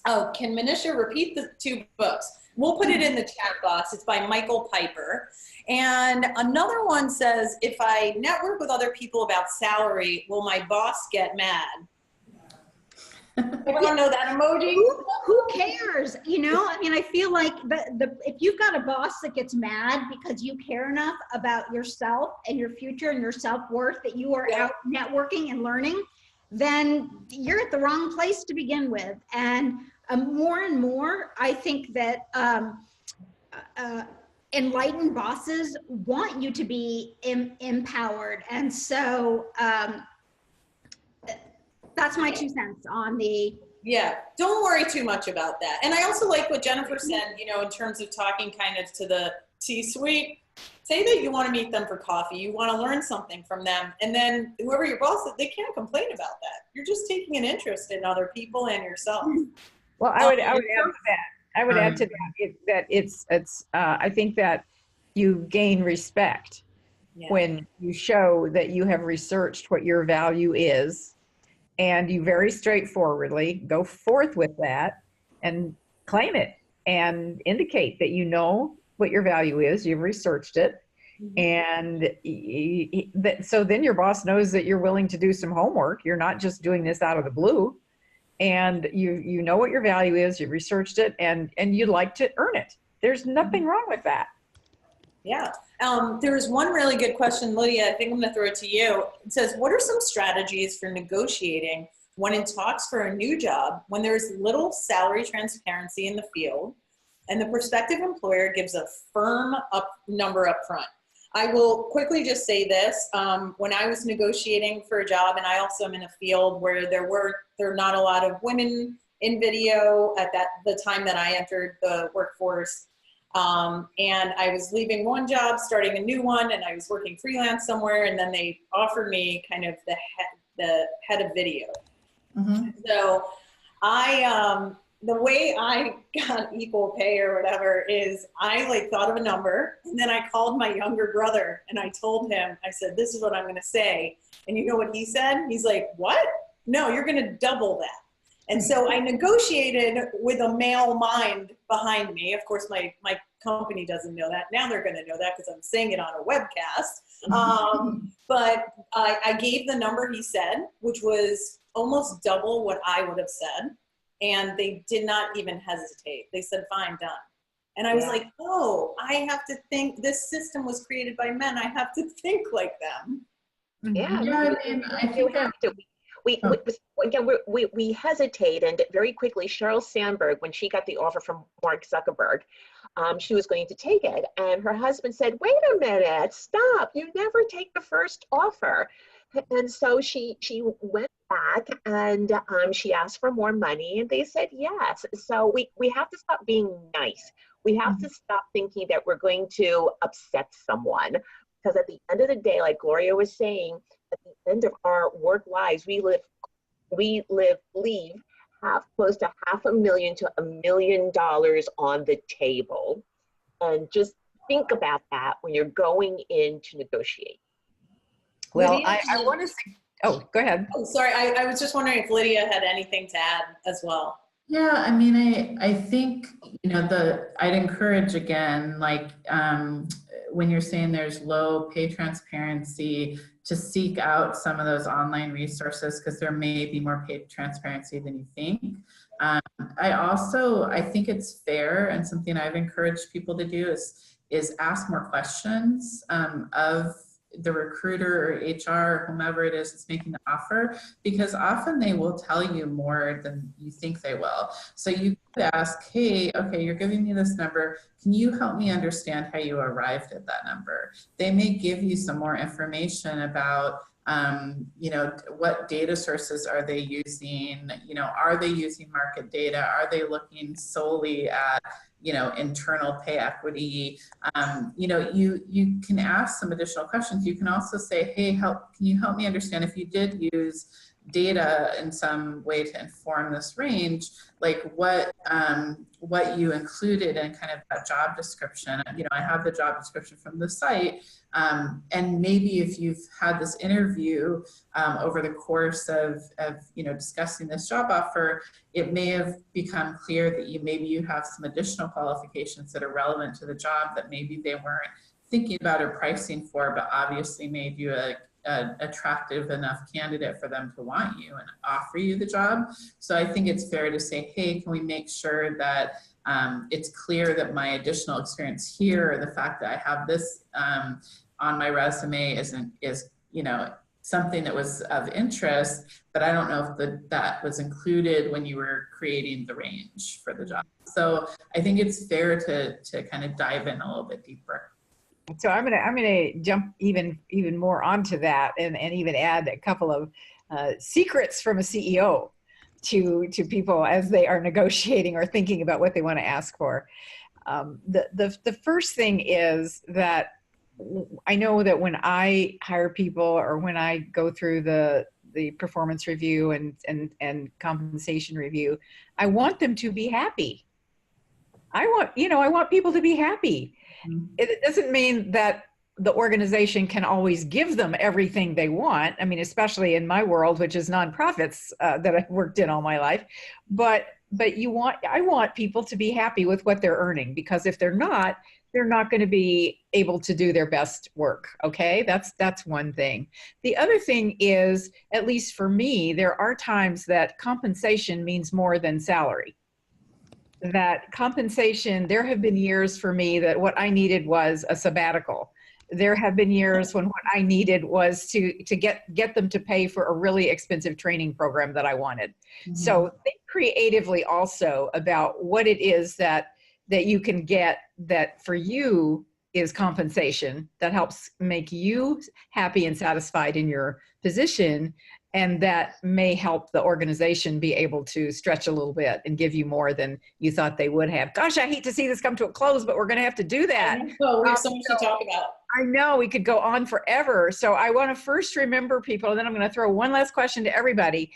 Oh, can Manisha repeat the 2 books? We'll put it in the chat box. It's by Michael Piper. And another one says, if I network with other people about salary, will my boss get mad? Everyone know that emoji? Who cares? I mean, I feel like if you've got a boss that gets mad because you care enough about yourself and your future and your self-worth that you are out networking and learning, then you're at the wrong place to begin with. And more and more, I think that enlightened bosses want you to be empowered. And so that's my 2 cents on the... Yeah, don't worry too much about that. And I also like what Jennefer said, in terms of talking kind of to the C-suite. Say that you want to meet them for coffee. You want to learn something from them. And then whoever your boss is, they can't complain about that. You're just taking an interest in other people and yourself. Well, I would add to that. I would add to that I think that you gain respect when you show that you have researched what your value is, and you very straightforwardly go forth with that and claim it and indicate that you know what your value is, you've researched it, and so then your boss knows that you're willing to do some homework. You're not just doing this out of the blue, and you know what your value is, you've researched it, and you'd like to earn it. There's nothing wrong with that. Yeah. There's one really good question, Lydia. I think I'm going to throw it to you. It says, what are some strategies for negotiating when in talks for a new job, when there's little salary transparency in the field, and the prospective employer gives a firm number up front? I will quickly just say this. When I was negotiating for a job, and I also am in a field where there are not a lot of women in video at the time that I entered the workforce. And I was leaving one job, starting a new one, and I was working freelance somewhere, and then they offered me kind of the head of video. Mm-hmm. So I the way I got equal pay or whatever is I like thought of a number, and then I called my younger brother and I told him, I said, this is what I'm going to say. And you know what he said? He's like, what? No, you're going to double that. And so I negotiated with a male mind behind me. Of course, my company doesn't know that. Now they're going to know that because I'm saying it on a webcast. But I gave the number he said, which was almost double what I would have said. And they did not even hesitate. They said, fine, done. And I was like, oh, I have to think, this system was created by men. I have to think like them. Yeah, Yeah, I mean, I think that we hesitate, and very quickly, Sheryl Sandberg, when she got the offer from Mark Zuckerberg, she was going to take it, and her husband said, wait a minute, stop, you never take the first offer. And so she went back and she asked for more money, and they said yes. So we have to stop being nice. We have to stop thinking that we're going to upset someone, because at the end of the day, like Gloria was saying, at the end of our work lives, we have close to $500,000 to $1 million on the table. And just think about that when you're going in to negotiate. Well, Lydia, I want to say, oh, go ahead. Oh, sorry. I was just wondering if Lydia had anything to add as well. Yeah, I mean, I think, you know, I'd encourage again, like when you're saying there's low pay transparency, to seek out some of those online resources, because there may be more pay transparency than you think. I think it's fair, and something I've encouraged people to do is ask more questions of the recruiter or HR, whomever it is that's making the offer, because often they will tell you more than you think they will. So you could ask, hey, okay, you're giving me this number. Can you help me understand how you arrived at that number? They may give you some more information about, you know, what data sources are they using? You know, are they using market data? Are they looking solely at, you know, internal pay equity? You know, you can ask some additional questions. You can also say, hey, can you help me understand if you did use data in some way to inform this range, like what you included in kind of that job description. You know, I have the job description from the site, and maybe if you've had this interview over the course of you know, discussing this job offer, it may have become clear that maybe you have some additional qualifications that are relevant to the job that maybe they weren't thinking about or pricing for, but obviously made you an attractive enough candidate for them to want you and offer you the job. So I think it's fair to say, hey, can we make sure that it's clear that my additional experience here, or the fact that I have this on my resume is you know, something that was of interest, but I don't know if that was included when you were creating the range for the job. So I think it's fair to kind of dive in a little bit deeper. So I'm gonna jump even more onto that, and even add a couple of secrets from a CEO to people as they are negotiating or thinking about what they want to ask for. The first thing is that I know that when I hire people, or when I go through the performance review and compensation review, I want them to be happy. I want people to be happy. It doesn't mean that the organization can always give them everything they want. I mean, especially in my world, which is nonprofits that I've worked in all my life. But I want people to be happy with what they're earning, because if they're not going to be able to do their best work. Okay, that's one thing. The other thing is, at least for me, there are times that compensation means more than salary. That compensation, there have been years for me that what I needed was a sabbatical. There have been years when what I needed was to get them to pay for a really expensive training program that I wanted. Mm-hmm. So think creatively also about what it is that you can get that for you is compensation that helps make you happy and satisfied in your position, And that may help the organization be able to stretch a little bit and give you more than you thought they would have. Gosh, I hate to see this come to a close, but we're going to have to do that. Oh, we have so much to talk about. I know we could go on forever. So I want to first remember people, and then I'm going to throw one last question to everybody.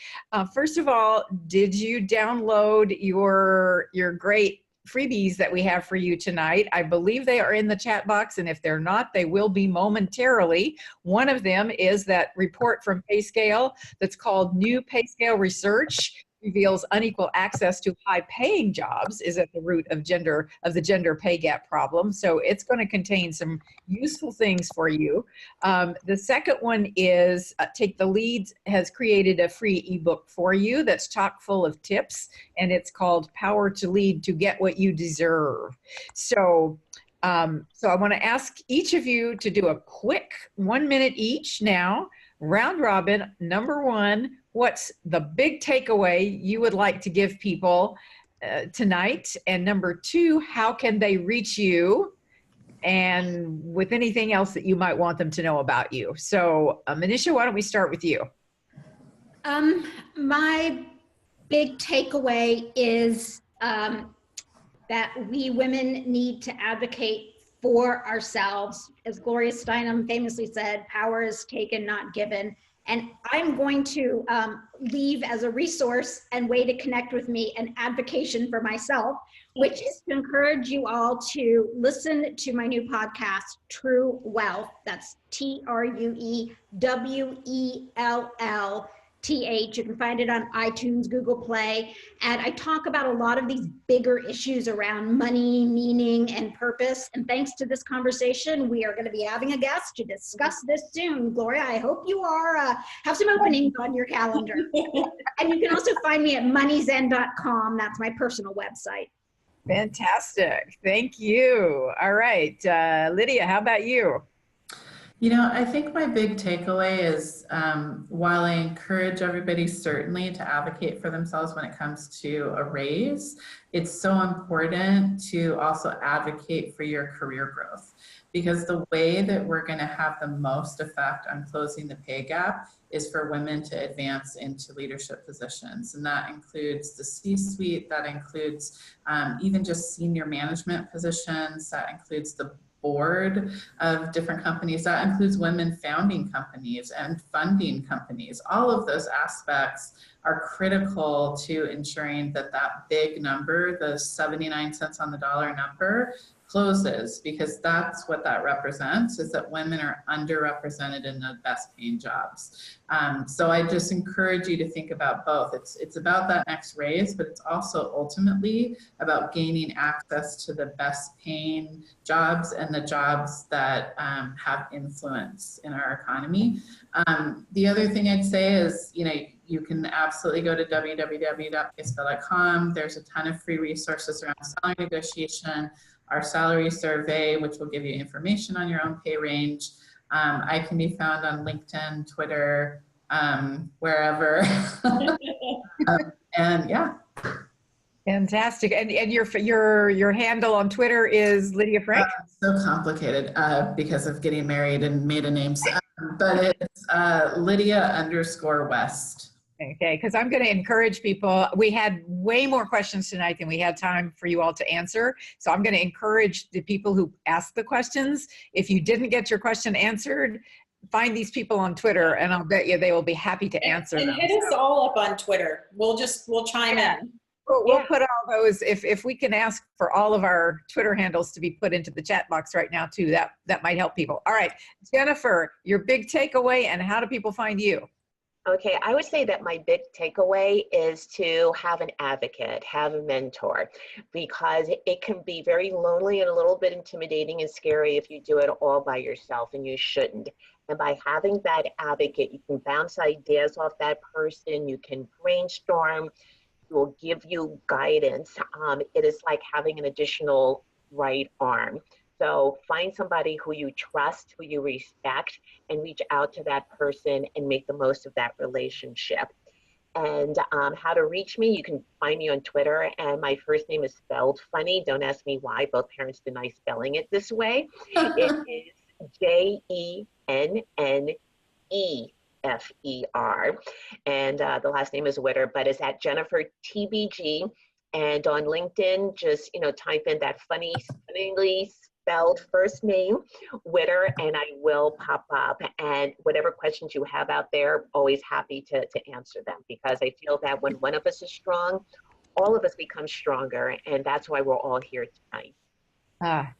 First of all, did you download your great freebies that we have for you tonight? I believe they are in the chat box, and if they're not, they will be momentarily. One of them is that report from PayScale that's called New PayScale Research Reveals Unequal Access to High-Paying Jobs is at the root of the gender pay gap problem. So it's going to contain some useful things for you. The second one is Take the Lead has created a free ebook for you that's chock full of tips, and it's called Power to Lead to Get What You Deserve. So I want to ask each of you to do a quick 1 minute each now, round robin. Number one, what's the big takeaway you would like to give people tonight? And number two, how can they reach you? And with anything else that you might want them to know about you. So Manisha, why don't we start with you? My big takeaway is that we women need to advocate for ourselves. As Gloria Steinem famously said, power is taken, not given. And I'm going to leave as a resource and way to connect with me an advocation for myself, which is to encourage you all to listen to my new podcast, True Wealth. That's TrueWellth. You can find it on iTunes, Google Play. And I talk about a lot of these bigger issues around money, meaning, and purpose. And thanks to this conversation, we are going to be having a guest to discuss this soon. Gloria, I hope you are have some openings on your calendar. And you can also find me at MoneyZen.com. That's my personal website. Fantastic. Thank you. All right. Lydia, how about you? You know, I think my big takeaway is while I encourage everybody certainly to advocate for themselves when it comes to a raise, it's so important to also advocate for your career growth, because the way that we're going to have the most effect on closing the pay gap is for women to advance into leadership positions. And that includes the C-suite, that includes even just senior management positions, that includes the board of different companies, that includes women founding companies and funding companies. All of those aspects are critical to ensuring that that big number, the 79 cents on the dollar number, closes, because that's what that represents, is that women are underrepresented in the best paying jobs. So I just encourage you to think about both. It's about that next raise, but it's also ultimately about gaining access to the best paying jobs and the jobs that have influence in our economy. The other thing I'd say is, you know, you can absolutely go to www.payscale.com. There's a ton of free resources around salary negotiation, our salary survey, which will give you information on your own pay range. I can be found on LinkedIn, Twitter, wherever. And yeah. Fantastic. And your handle on Twitter is Lydia Frank? So complicated because of getting married and maiden names. But it's Lydia_West. Okay, because I'm going to encourage people. We had way more questions tonight than we had time for you all to answer. So I'm going to encourage the people who asked the questions. If you didn't get your question answered, find these people on Twitter, and I'll bet you they will be happy to answer them. And hit us all up on Twitter. We'll chime in. We'll put all those, if we can ask for all of our Twitter handles to be put into the chat box right now too, that might help people. All right, Jennefer, your big takeaway, and how do people find you? Okay, I would say that my big takeaway is to have an advocate, have a mentor, because it can be very lonely and a little bit intimidating and scary if you do it all by yourself, and you shouldn't. And by having that advocate, you can bounce ideas off that person, you can brainstorm, it will give you guidance. It is like having an additional right arm. So find somebody who you trust, who you respect, and reach out to that person and make the most of that relationship. And how to reach me, you can find me on Twitter, and my first name is spelled funny. Don't ask me why. Both parents deny spelling it this way. It is Jenne And the last name is Witter, but it's at Jennefer TBG. And on LinkedIn, just, type in that funnily spelled first name, Witter, and I will pop up. And whatever questions you have out there, always happy to answer them, because I feel that when one of us is strong, all of us become stronger. And that's why we're all here tonight.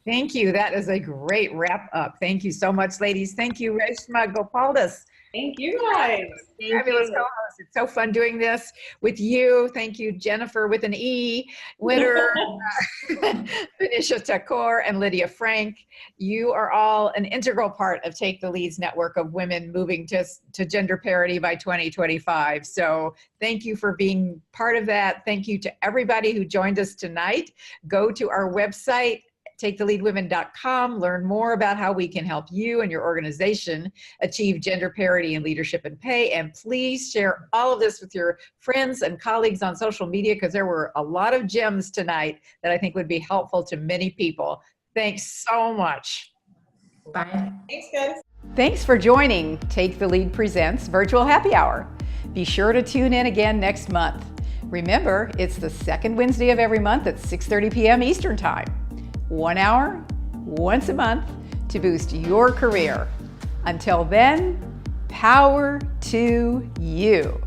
Thank you. That is a great wrap up. Thank you so much, ladies. Thank you, Reshma Gopaldas. Thank you guys. Fabulous co-host. It's so fun doing this with you. Thank you, Jennefer with an E, Witter, Manisha Thakor, and Lydia Frank. You are all an integral part of Take the Lead's network of women moving to gender parity by 2025. So thank you for being part of that. Thank you to everybody who joined us tonight. Go to our website, taketheleadwomen.com, learn more about how we can help you and your organization achieve gender parity in leadership and pay. And please share all of this with your friends and colleagues on social media, because there were a lot of gems tonight that I think would be helpful to many people. Thanks so much. Bye. Thanks, guys. Thanks for joining Take the Lead Presents Virtual Happy Hour. Be sure to tune in again next month. Remember, it's the second Wednesday of every month at 6:30 p.m. Eastern Time. 1 hour, once a month, to boost your career. Until then, power to you.